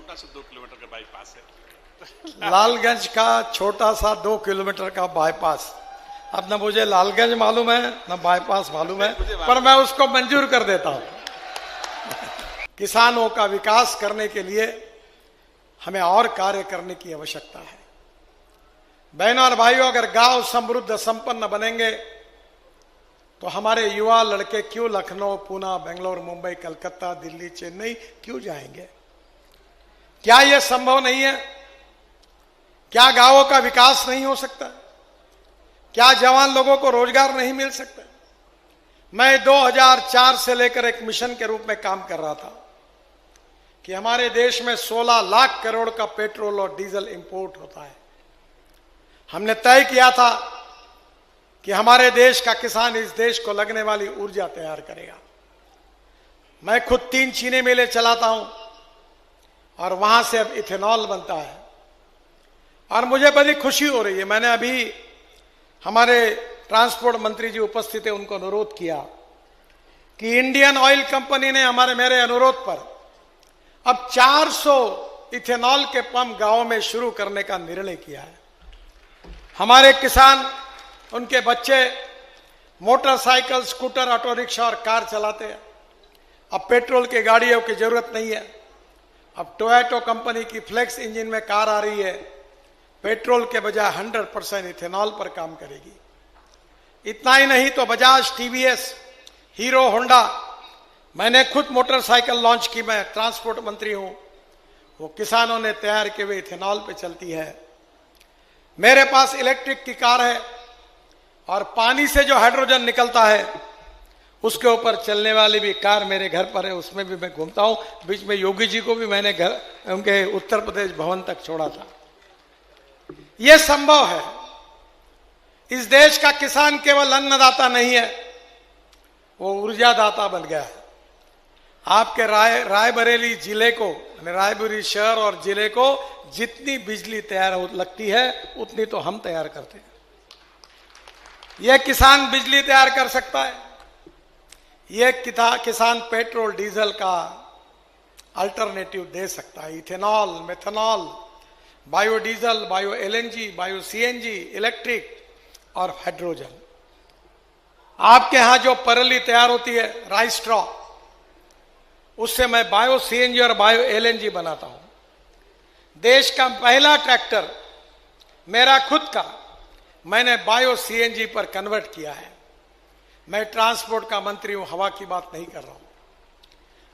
छोटा सा 2 किलोमीटर का बाईपास है। लालगंज का छोटा सा 2 किलोमीटर का बाईपास, अब न मुझे लालगंज मालूम है न बाईपास मालूम है, पर मैं उसको मंजूर कर देता हूं। किसानों का विकास करने के लिए हमें और कार्य करने की आवश्यकता है। बहनों और भाइयों, अगर गांव समृद्ध संपन्न बनेंगे तो हमारे युवा लड़के क्यों लखनऊ, पूना, बेंगलोर, मुंबई, कलकत्ता, दिल्ली, चेन्नई क्यों जाएंगे? क्या यह संभव नहीं है? क्या गांवों का विकास नहीं हो सकता? क्या जवान लोगों को रोजगार नहीं मिल सकता? मैं 2004 से लेकर एक मिशन के रूप में काम कर रहा था कि हमारे देश में 16 लाख करोड़ का पेट्रोल और डीजल इंपोर्ट होता है। हमने तय किया था कि हमारे देश का किसान इस देश को लगने वाली ऊर्जा तैयार करेगा। मैं खुद 3 चीनी मिलें चलाता हूं और वहां से अब इथेनॉल बनता है और मुझे बड़ी खुशी हो रही है। मैंने अभी हमारे ट्रांसपोर्ट मंत्री जी उपस्थित है, उनको अनुरोध किया कि इंडियन ऑयल कंपनी ने मेरे अनुरोध पर अब 400 इथेनॉल के पंप गांव में शुरू करने का निर्णय किया है। हमारे किसान, उनके बच्चे मोटरसाइकिल, स्कूटर, ऑटो रिक्शा और कार चलाते हैं। अब पेट्रोल की गाड़ियों की जरूरत नहीं है। अब टोयोटा कंपनी की फ्लेक्स इंजन में कार आ रही है, पेट्रोल के बजाय 100% इथेनॉल पर काम करेगी। इतना ही नहीं तो बजाज, टीवीएस, हीरो, होंडा, मैंने खुद मोटरसाइकिल लॉन्च की, मैं ट्रांसपोर्ट मंत्री हूं, वो किसानों ने तैयार किए हुए इथेनॉल पे चलती है। मेरे पास इलेक्ट्रिक की कार है और पानी से जो हाइड्रोजन निकलता है उसके ऊपर चलने वाली भी कार मेरे घर पर है, उसमें भी मैं घूमता हूं। बीच में योगी जी को भी मैंने घर उनके उत्तर प्रदेश भवन तक छोड़ा था। यह संभव है। इस देश का किसान केवल अन्नदाता नहीं है, वो ऊर्जादाता बन गया है। आपके रायबरेली जिले को, रायबरेली शहर और जिले को जितनी बिजली तैयार लगती है उतनी तो हम तैयार करते हैं। यह किसान बिजली तैयार कर सकता है। यह किसान पेट्रोल डीजल का अल्टरनेटिव दे सकता है। Ethanol, methanol, biodiesel, bio LNG, bio CNG, electric और हाइड्रोजन। आपके यहां जो परली तैयार होती है राइस स्ट्रॉ, उससे मैं बायो सीएनजी और बायो एलएनजी बनाता हूं। देश का पहला ट्रैक्टर मेरा खुद का मैंने बायो सीएनजी पर कन्वर्ट किया है। मैं ट्रांसपोर्ट का मंत्री हूं, हवा की बात नहीं कर रहा हूं।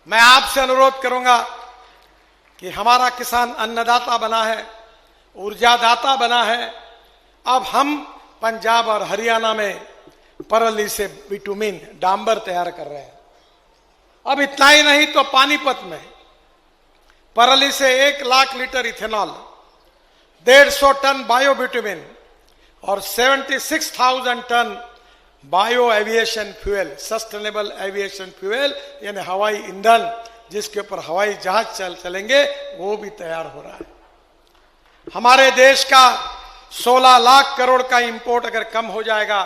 मैं आपसे अनुरोध करूंगा कि हमारा किसान अन्नदाता बना है, ऊर्जादाता बना है। अब हम पंजाब और हरियाणा में परली से बिटुमिन, डांबर तैयार कर रहे हैं। अब इतना ही नहीं तो पानीपत में परली से 1 lakh litre ethanol, 150 tonne bio bitumen और 76,000 tonne bio aviation fuel, sustainable aviation fuel यानी हवाई ईंधन जिसके ऊपर हवाई जहाज चलेंगे, वो भी तैयार हो रहा है। हमारे देश का 16 लाख करोड़ का इंपोर्ट अगर कम हो जाएगा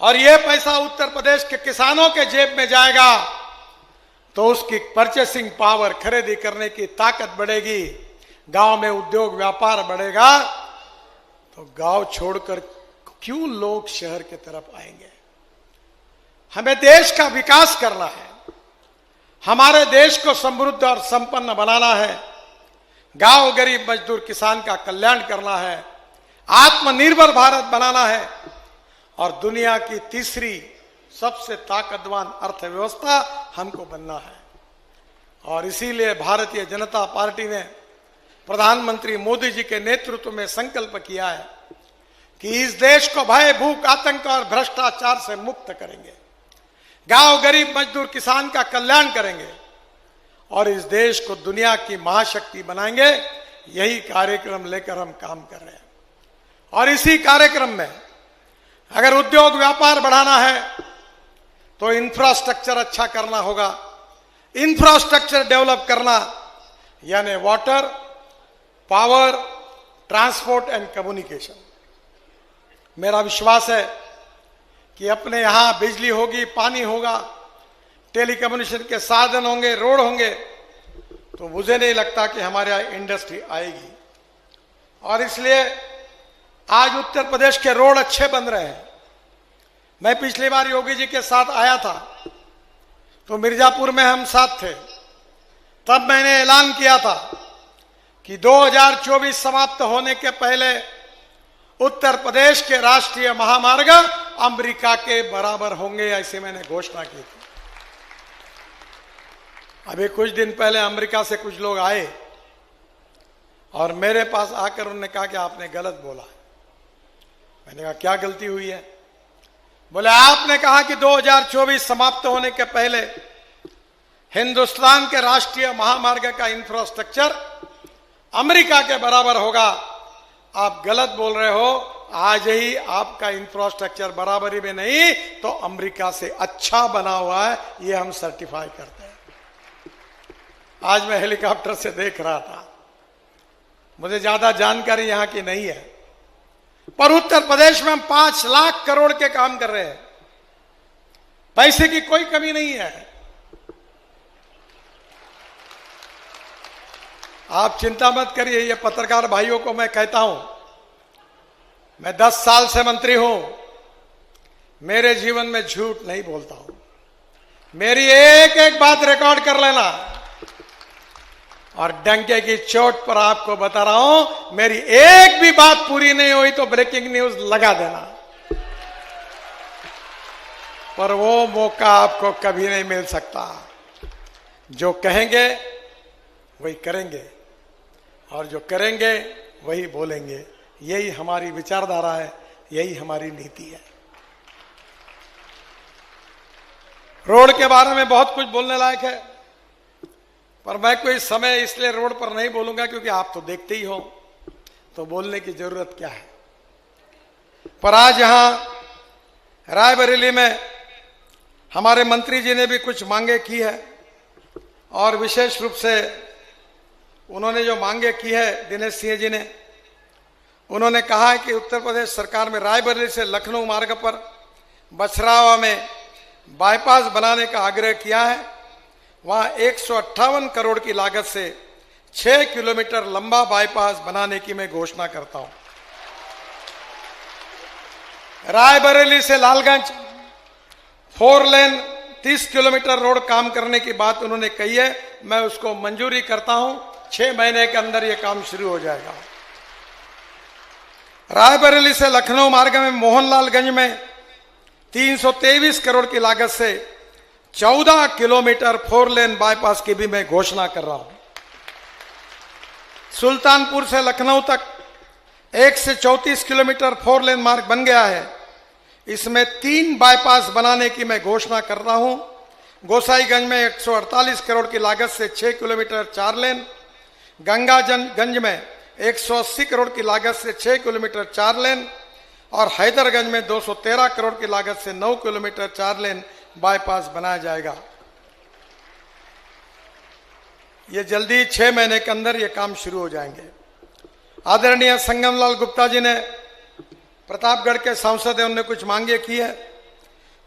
और यह पैसा उत्तर प्रदेश के किसानों के जेब में जाएगा तो उसकी परचेसिंग पावर, खरीदी करने की ताकत बढ़ेगी, गांव में उद्योग व्यापार बढ़ेगा। तो गांव छोड़कर क्यों लोग शहर की तरफ आएंगे? हमें देश का विकास करना है, हमारे देश को समृद्ध और संपन्न बनाना है, गांव, गरीब, मजदूर, किसान का कल्याण करना है, आत्मनिर्भर भारत बनाना है और दुनिया की तीसरी सबसे ताकतवान अर्थव्यवस्था हमको बनना है। और इसीलिए भारतीय जनता पार्टी ने प्रधानमंत्री मोदी जी के नेतृत्व में संकल्प किया है कि इस देश को भय, भूख, आतंक और भ्रष्टाचार से मुक्त करेंगे, गांव, गरीब, मजदूर, किसान का कल्याण करेंगे और इस देश को दुनिया की महाशक्ति बनाएंगे। यही कार्यक्रम लेकर हम काम कर रहे हैं। और इसी कार्यक्रम में अगर उद्योग व्यापार बढ़ाना है तो इंफ्रास्ट्रक्चर अच्छा करना होगा। इंफ्रास्ट्रक्चर डेवलप करना यानी water, power, transport and communication. मेरा विश्वास है कि अपने यहां बिजली होगी, पानी होगा, टेलीकम्युनिकेशन के साधन होंगे, रोड होंगे, तो तो मुझे नहीं लगता कि हमारे यहाँ इंडस्ट्री आएगी। और इसलिए आज उत्तर प्रदेश के रोड अच्छे बन रहे हैं। मैं पिछली बार योगी जी के साथ आया था तो मिर्जापुर में हम साथ थे। तब मैंने ऐलान किया था कि 2024 समाप्त होने के पहले उत्तर प्रदेश के राष्ट्रीय महामार्ग अमेरिका के बराबर होंगे, ऐसे मैंने घोषणा की थी। अभी कुछ दिन पहले अमेरिका से कुछ लोग आए और मेरे पास आकर उन्होंने कहा कि आपने गलत बोला। मैंने कहा क्या गलती हुई है? बोले आपने कहा कि 2024 समाप्त होने के पहले हिंदुस्तान के राष्ट्रीय महामार्ग का इंफ्रास्ट्रक्चर अमेरिका के बराबर होगा। आप गलत बोल रहे हो। आज ही आपका इंफ्रास्ट्रक्चर बराबरी में नहीं तो अमेरिका से अच्छा बना हुआ है, ये हम सर्टिफाई करते हैं। आज मैं हेलीकॉप्टर से देख रहा था, मुझे ज्यादा जानकारी यहां की नहीं है, पर उत्तर प्रदेश में हम 5 लाख करोड़ के काम कर रहे हैं। पैसे की कोई कमी नहीं है। आप चिंता मत करिए। ये पत्रकार भाइयों को मैं कहता हूं, मैं 10 साल से मंत्री हूं, मेरे जीवन में झूठ नहीं बोलता हूं। मेरी एक एक बात रिकॉर्ड कर लेना और डंके की चोट पर आपको बता रहा हूं, मेरी एक भी बात पूरी नहीं हुई तो ब्रेकिंग न्यूज लगा देना। पर वो मौका आपको कभी नहीं मिल सकता। जो कहेंगे वही करेंगे और जो करेंगे वही बोलेंगे। यही हमारी विचारधारा है, यही हमारी नीति है। रोड के बारे में बहुत कुछ बोलने लायक है, पर मैं कोई समय इसलिए रोड पर नहीं बोलूंगा क्योंकि आप तो देखते ही हो, तो बोलने की जरूरत क्या है। पर आज यहां रायबरेली में हमारे मंत्री जी ने भी कुछ मांगे की है और विशेष रूप से उन्होंने जो मांगे की है, दिनेश सिंह जी ने, उन्होंने कहा है कि उत्तर प्रदेश सरकार में रायबरेली से लखनऊ मार्ग पर बछरावा में बाईपास बनाने का आग्रह किया है। वहां 158 करोड़ की लागत से 6 किलोमीटर लंबा बाईपास बनाने की मैं घोषणा करता हूं। रायबरेली से लालगंज 4 लेन 30 किलोमीटर रोड काम करने की बात उन्होंने कही है, मैं उसको मंजूरी करता हूं। 6 महीने के अंदर यह काम शुरू हो जाएगा। रायबरेली से लखनऊ मार्ग में मोहनलालगंज में 323 करोड़ की लागत से 14 किलोमीटर 4 लेन बाईपास की भी मैं घोषणा कर रहा हूं। सुल्तानपुर से लखनऊ तक 1 से 34 किलोमीटर 4 लेन मार्ग बन गया है। इसमें 3 बाईपास बनाने की मैं घोषणा कर रहा हूं। गोसाईगंज में 148 करोड़ की लागत से 6 किलोमीटर 4 लेन, गंगागंज में 180 करोड़ की लागत से 6 किलोमीटर 4 लेन और हैदरगंज में 213 करोड़ की लागत से 9 किलोमीटर 4 लेन बाईपास बनाया जाएगा। ये जल्दी 6 महीने के अंदर ये काम शुरू हो जाएंगे। आदरणीय संगमलाल गुप्ता जी ने, प्रतापगढ़ के सांसद हैं, उन्होंने कुछ मांगे की है।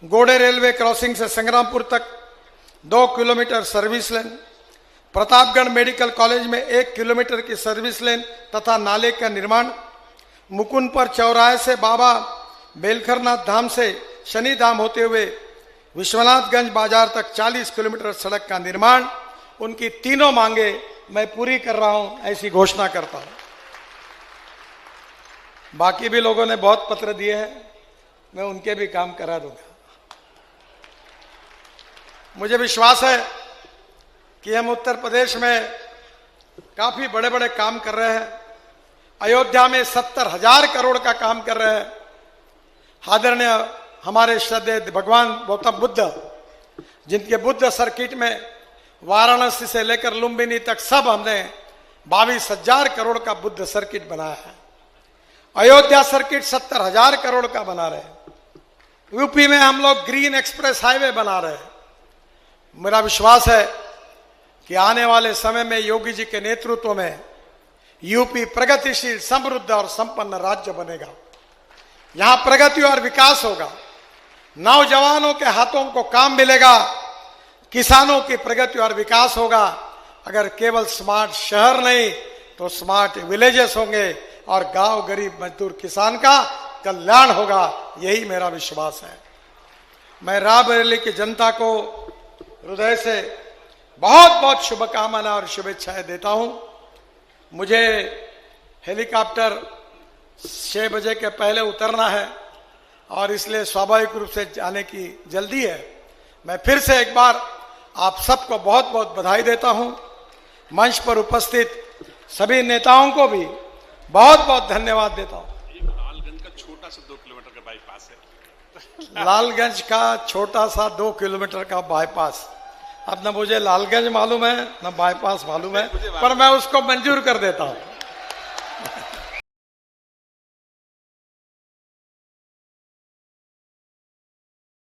गोड़े रेलवे क्रॉसिंग से संग्रामपुर तक 2 kilometre service lane, Pratapgarh medical college में 1 किलोमीटर की सर्विस लेन तथा नाले का निर्माण, मुकुंदपुर चौराहे से बाबा बेलखरनाथ धाम से शनि धाम होते हुए विश्वनाथगंज बाजार तक 40 किलोमीटर सड़क का निर्माण। उनकी तीनों मांगे मैं पूरी कर रहा हूं, ऐसी घोषणा करता हूं। बाकी भी लोगों ने बहुत पत्र दिए हैं, मैं उनके भी काम करा दूंगा। मुझे विश्वास है कि हम उत्तर प्रदेश में काफी बड़े बड़े काम कर रहे हैं। अयोध्या में 70,000 करोड़ का काम कर रहे हैं। आदरणीय हमारे श्रद्धेय भगवान गौतम बुद्ध, जिनके बुद्ध सर्किट में वाराणसी से लेकर लुम्बिनी तक सब हमने 22,000 करोड़ का बुद्ध सर्किट बनाया है। अयोध्या सर्किट 70,000 करोड़ का बना रहे हैं। यूपी में हम लोग ग्रीन एक्सप्रेस हाईवे बना रहे हैं। मेरा विश्वास है कि आने वाले समय में योगी जी के नेतृत्व में यूपी प्रगतिशील, समृद्ध और संपन्न राज्य बनेगा। यहां प्रगति और विकास होगा। नौजवानों के हाथों को काम मिलेगा, किसानों की प्रगति और विकास होगा। अगर केवल स्मार्ट शहर नहीं तो स्मार्ट विलेजेस होंगे और गांव गरीब मजदूर किसान का कल्याण होगा, यही मेरा विश्वास है। मैं रायबरेली की जनता को हृदय से बहुत बहुत शुभकामनाएं और शुभेच्छाएं देता हूं। मुझे हेलीकॉप्टर 6 बजे के पहले उतरना है और इसलिए स्वाभाविक रूप से जाने की जल्दी है। मैं फिर से एक बार आप सबको बहुत बहुत बधाई देता हूं। मंच पर उपस्थित सभी नेताओं को भी बहुत बहुत धन्यवाद देता हूं। लालगंज का छोटा सा 2 किलोमीटर का बाईपास है। लालगंज का छोटा सा 2 किलोमीटर का बाईपास, अब न मुझे लालगंज मालूम है न बाईपास मालूम है, पर मैं उसको मंजूर कर देता हूं।